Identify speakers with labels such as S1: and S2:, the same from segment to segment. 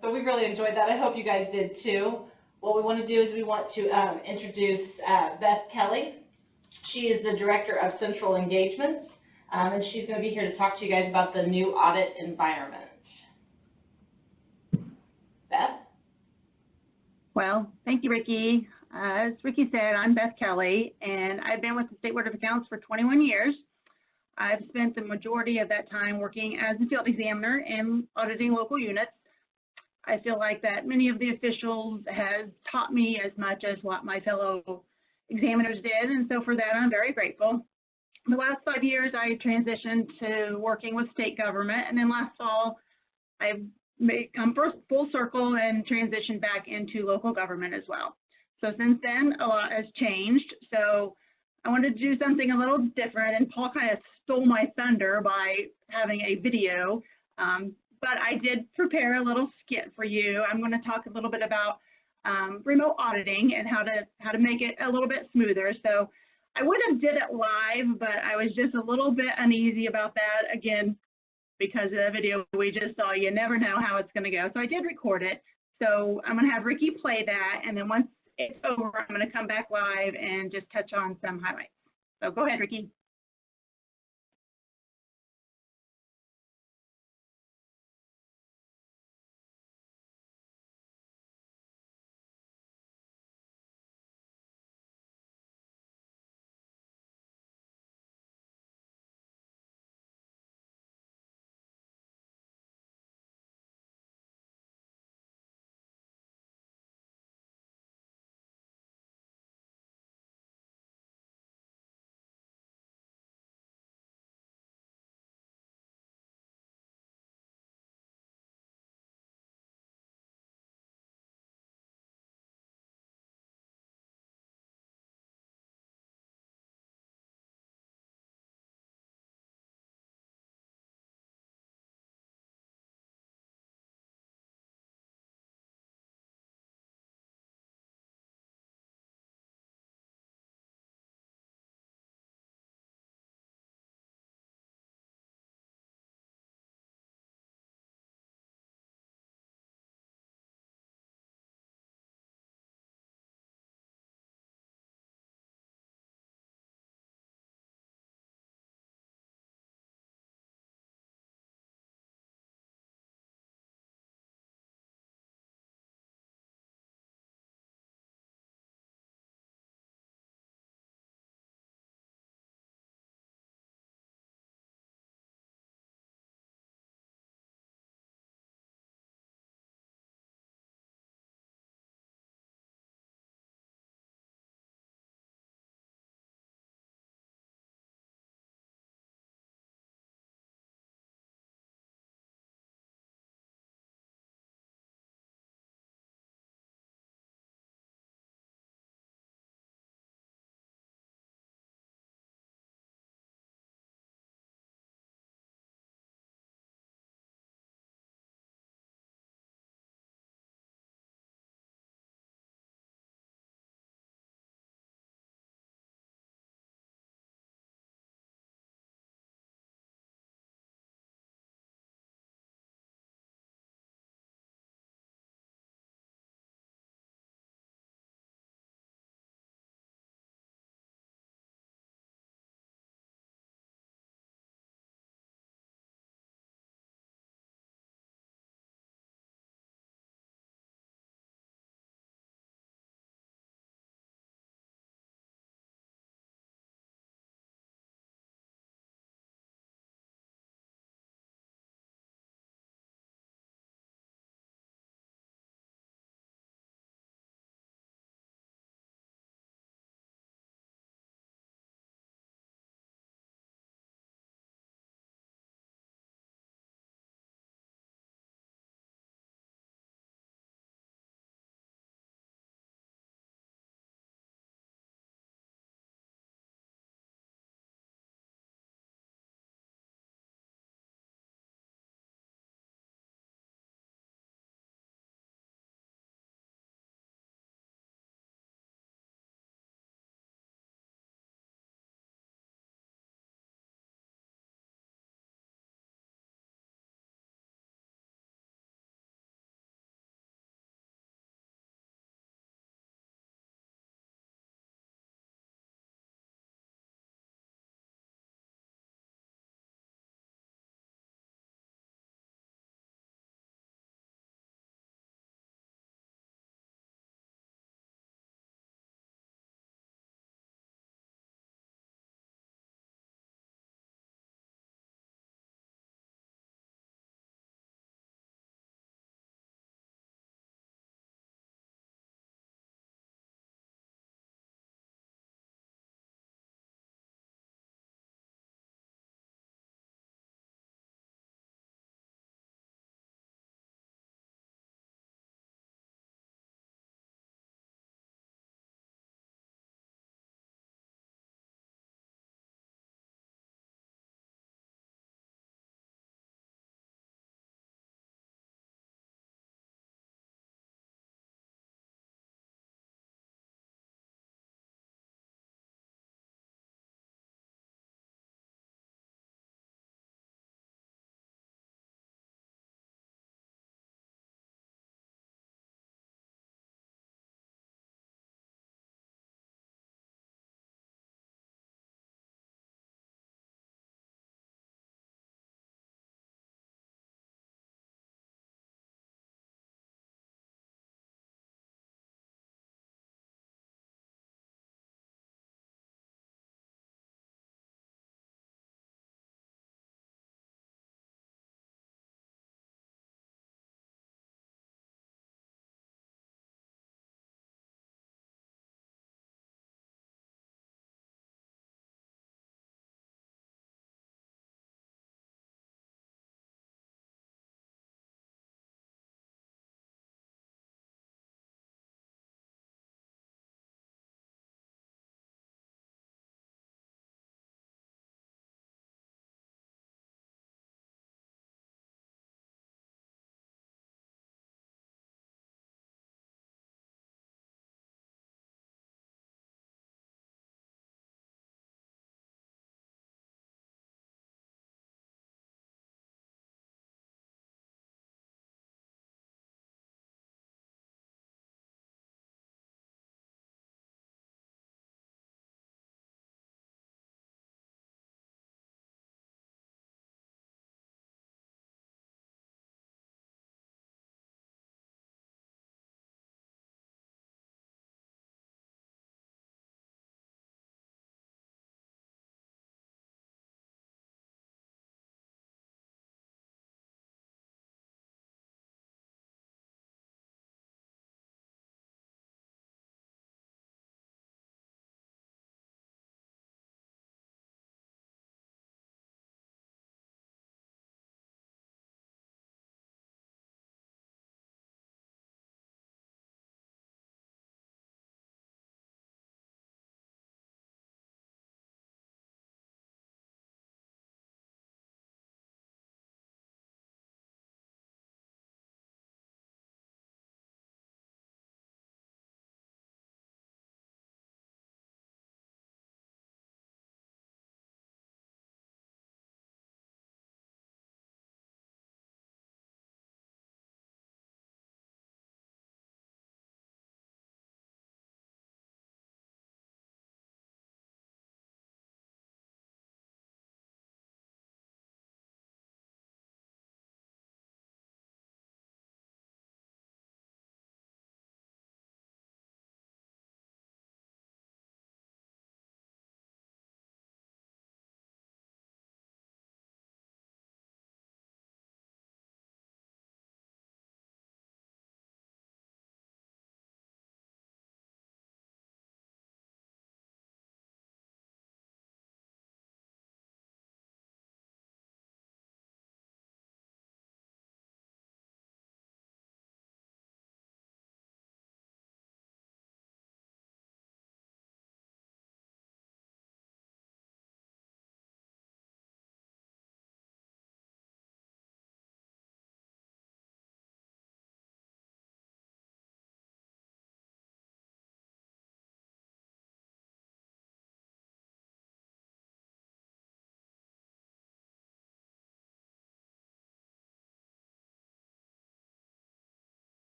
S1: But we really enjoyed that. I hope you guys did too. What we want to do is we want to introduce Beth Kelly. She is the Director of Central Engagements, and she's going to be here to talk to you guys about the new audit environment. Beth?
S2: Well, thank you, Ricky. As Ricky said, I'm Beth Kelly, and I've been with the State Board of Accounts for 21 years. I've spent the majority of that time working as a field examiner and auditing local units. I feel like that many of the officials have taught me as much as what my fellow examiners did, and so for that I'm very grateful. The last 5 years I transitioned to working with state government, and then last fall I've come full circle and transitioned back into local government as well. So since then a lot has changed, so I wanted to do something a little different, and Paul kind of stole my thunder by having a video, but I did prepare a little skit for you. I'm going to talk a little bit about remote auditing and how to make it a little bit smoother. So I would have did it live, but I was just a little bit uneasy about that, again, because of the video we just saw. You never know how it's going to go. So I did record it. So I'm going to have Ricky play that, and then once it's over, I'm going to come back live and just touch on some highlights. So go ahead, Ricky.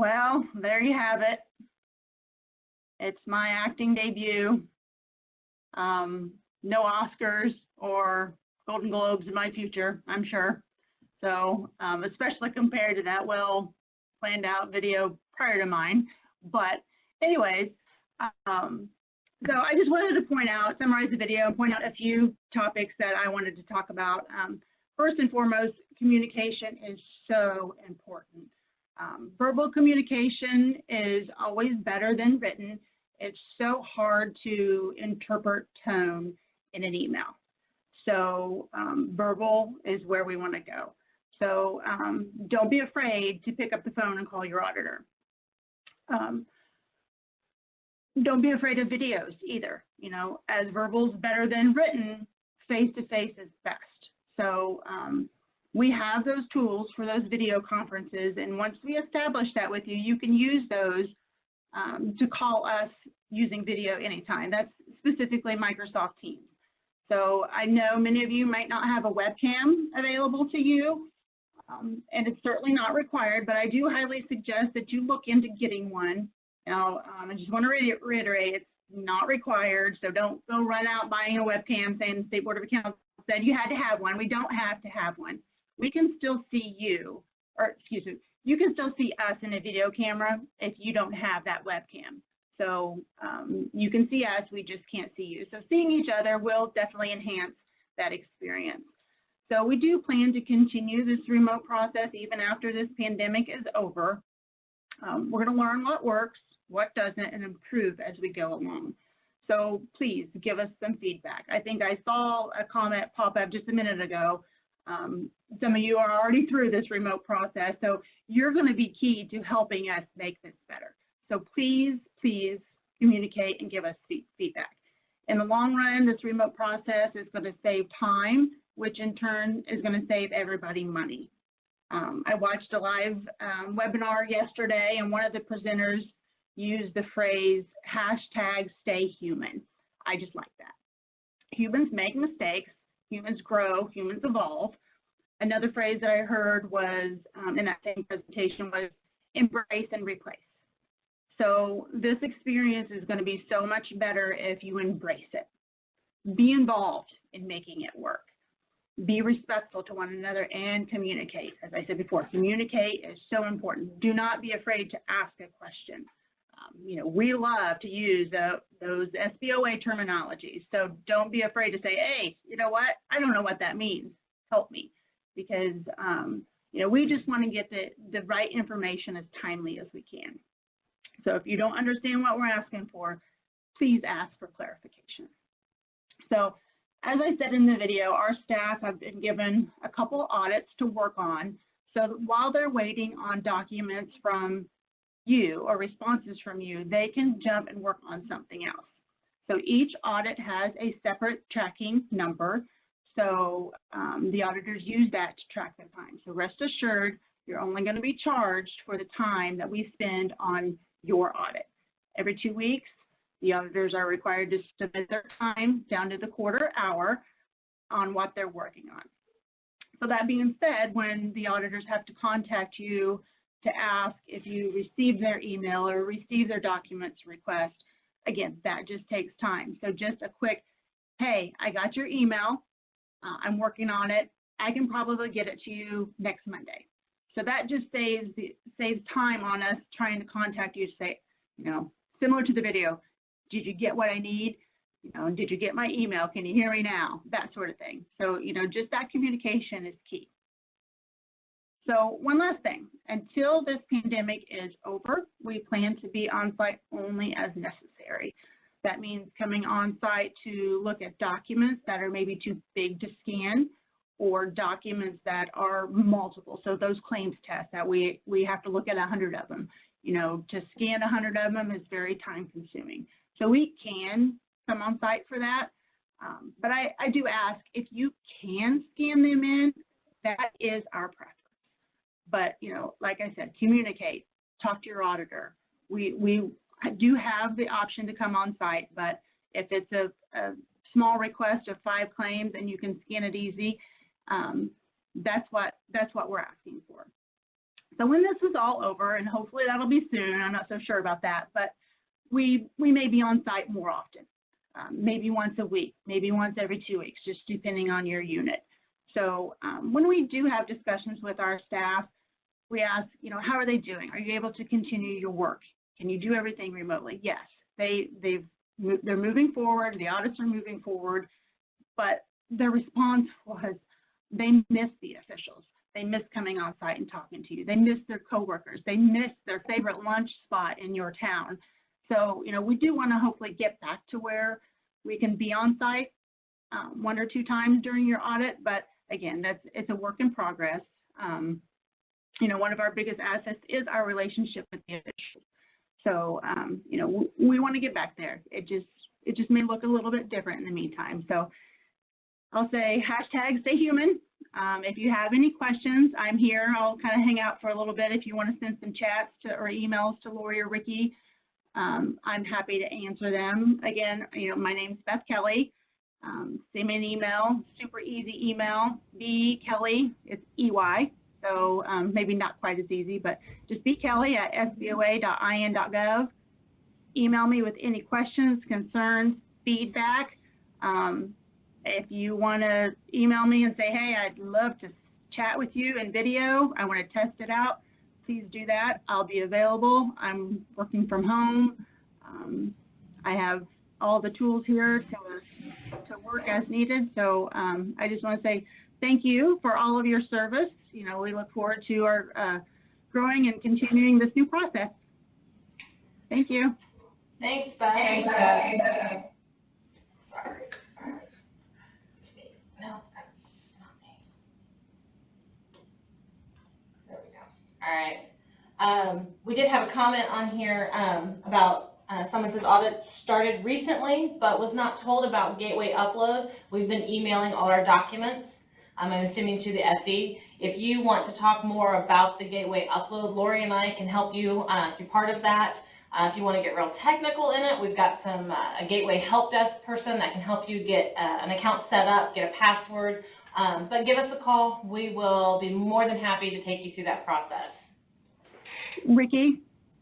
S2: Well, there you have it. It's my acting debut. No Oscars or Golden Globes in my future, I'm sure. So, especially compared to that well-planned out video prior to mine. But anyways, so I just wanted to summarize the video and point out a few topics that I wanted to talk about. First and foremost, communication is so important. Verbal communication is always better than written. It's so hard to interpret tone in an email. So verbal is where we want to go. So don't be afraid to pick up the phone and call your auditor. Don't be afraid of videos either. You know, as verbal is better than written, face-to-face is best. So we have those tools for those video conferences, and once we establish that with you, you can use those to call us using video anytime. That's specifically Microsoft Teams. So I know many of you might not have a webcam available to you, and it's certainly not required, but I do highly suggest that you look into getting one. Now, I just want to reiterate, it's not required, so don't go run out buying a webcam saying the State Board of Accounts said you had to have one. We don't have to have one. We can still see you, or excuse me, you can still see us in a video camera if you don't have that webcam. So you can see us, we just can't see you. So seeing each other will definitely enhance that experience. So we do plan to continue this remote process even after this pandemic is over. We're going to learn what works, what doesn't, and improve as we go along. So please give us some feedback. I think I saw a comment pop up just a minute ago. Some of you are already through this remote process, so you're going to be key to helping us make this better. So please, please communicate and give us feedback. In the long run, this remote process is going to save time, which in turn is going to save everybody money. I watched a live webinar yesterday, and one of the presenters used the phrase #StayHuman. I just like that. Humans make mistakes, humans grow, humans evolve. Another phrase that I heard was in that same presentation was embrace and replace. So this experience is going to be so much better if you embrace it. Be involved in making it work. Be respectful to one another and communicate. As I said before, communicate is so important. Do not be afraid to ask a question. You know, we love to use those SBOA terminologies. So don't be afraid to say, hey, you know what? I don't know what that means. Help me. Because, you know, we just want to get the right information as timely as we can. So if you don't understand what we're asking for, please ask for clarification. So as I said in the video, our staff have been given a couple audits to work on. So while they're waiting on documents from you or responses from you, they can jump and work on something else. So each audit has a separate tracking number. So the auditors use that to track their time. So rest assured, you're only going to be charged for the time that we spend on your audit. Every 2 weeks, the auditors are required to submit their time down to the quarter hour on what they're working on. So that being said, when the auditors have to contact you to ask if you received their email or received their documents request, again, that just takes time. So just a quick, hey, I got your email, I'm working on it, I can probably get it to you next Monday. So that just saves time on us trying to contact you to say, you know, similar to the video, did you get what I need? You know, did you get my email? Can you hear me now? That sort of thing. So, you know, just that communication is key. So one last thing, until this pandemic is over, we plan to be on site only as necessary. That means coming on site to look at documents that are maybe too big to scan, or documents that are multiple. So those claims tests that we have to look at 100 of them. You know, to scan 100 of them is very time consuming. So we can come on site for that. But I do ask, if you can scan them in, that is our preference. But, you know, like I said, communicate, talk to your auditor. We do have the option to come on site, but if it's a small request of 5 claims and you can scan it easy, that's what we're asking for. So when this is all over, and hopefully that'll be soon, I'm not so sure about that, but we may be on site more often, maybe once a week, maybe once every 2 weeks, just depending on your unit. So when we do have discussions with our staff, we ask, how are they doing? Are you able to continue your work? Can you do everything remotely? Yes, they're moving forward. The audits are moving forward, but their response was they miss the officials. They miss coming on site and talking to you. They miss their coworkers. They miss their favorite lunch spot in your town. So, we do want to hopefully get back to where we can be on site 1 or 2 times during your audit, but again, it's a work in progress. One of our biggest assets is our relationship with the officials. So, we want to get back there. It just may look a little bit different in the meantime. So I'll say hashtag stay human. If you have any questions, I'm here. I'll kind of hang out for a little bit if you want to send some chats or emails to Lori or Ricky. I'm happy to answer them. Again, my name's Beth Kelly. Send me an email, super easy email, bkelly, it's EY. So maybe not quite as easy, but just bkelly@sboa.in.gov. Email me with any questions, concerns, feedback. If you want to email me and say, hey, I'd love to chat with you in video, I want to test it out, please do that. I'll be available. I'm working from home. I have all the tools here to work as needed. So I just want to say thank you for all of your service. We look forward to our growing and continuing this new process. Thank you.
S1: Thanks, Beth. Thanks, Beth. Sorry. No, that's not me. There we go. All right. We did have a comment on here about someone says audit started recently, but was not told about gateway upload. We've been emailing all our documents. I'm assuming to the SE. If you want to talk more about the gateway upload, Lori and I can help you be part of that. If you want to get real technical in it, we've got a gateway help desk person that can help you get an account set up, get a password. But give us a call. We will be more than happy to take you through that process.
S2: Ricky?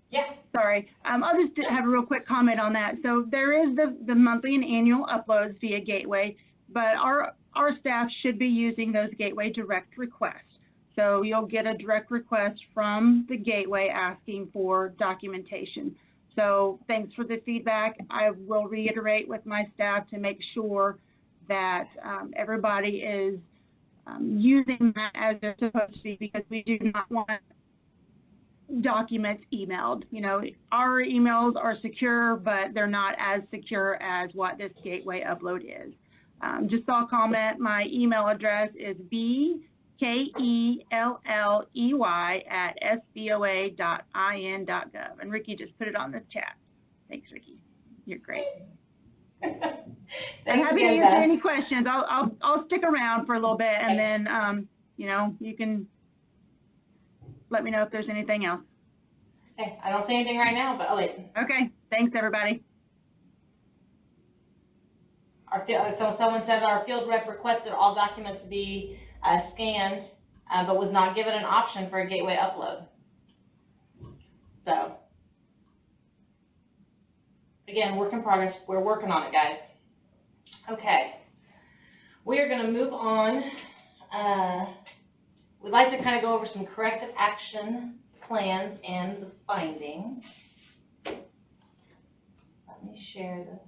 S1: Yeah.
S2: Sorry. I'll just have a real quick comment on that. So there is the monthly and annual uploads via Gateway, but our staff should be using those Gateway direct requests. So you'll get a direct request from the Gateway asking for documentation. So thanks for the feedback. I will reiterate with my staff to make sure that everybody is using that as they're supposed to be, because we do not want documents emailed. Our emails are secure, but they're not as secure as what this Gateway upload is. Just saw a comment. My email address is bkelley@sboa.in.gov. And Ricky just put it on the chat. Thanks, Ricky. You're great. I'm happy to answer any questions. I'll stick around for a little bit, and then you can let me know if there's anything else.
S1: Okay, I don't see anything right now, but I'll wait.
S2: Okay, thanks everybody.
S1: So someone says our field rep requested all documents be scanned, but was not given an option for a gateway upload. So, again, work in progress. We're working on it, guys. Okay, we are going to move on. We'd like to kind of go over some corrective action plans and the findings. Let me share this.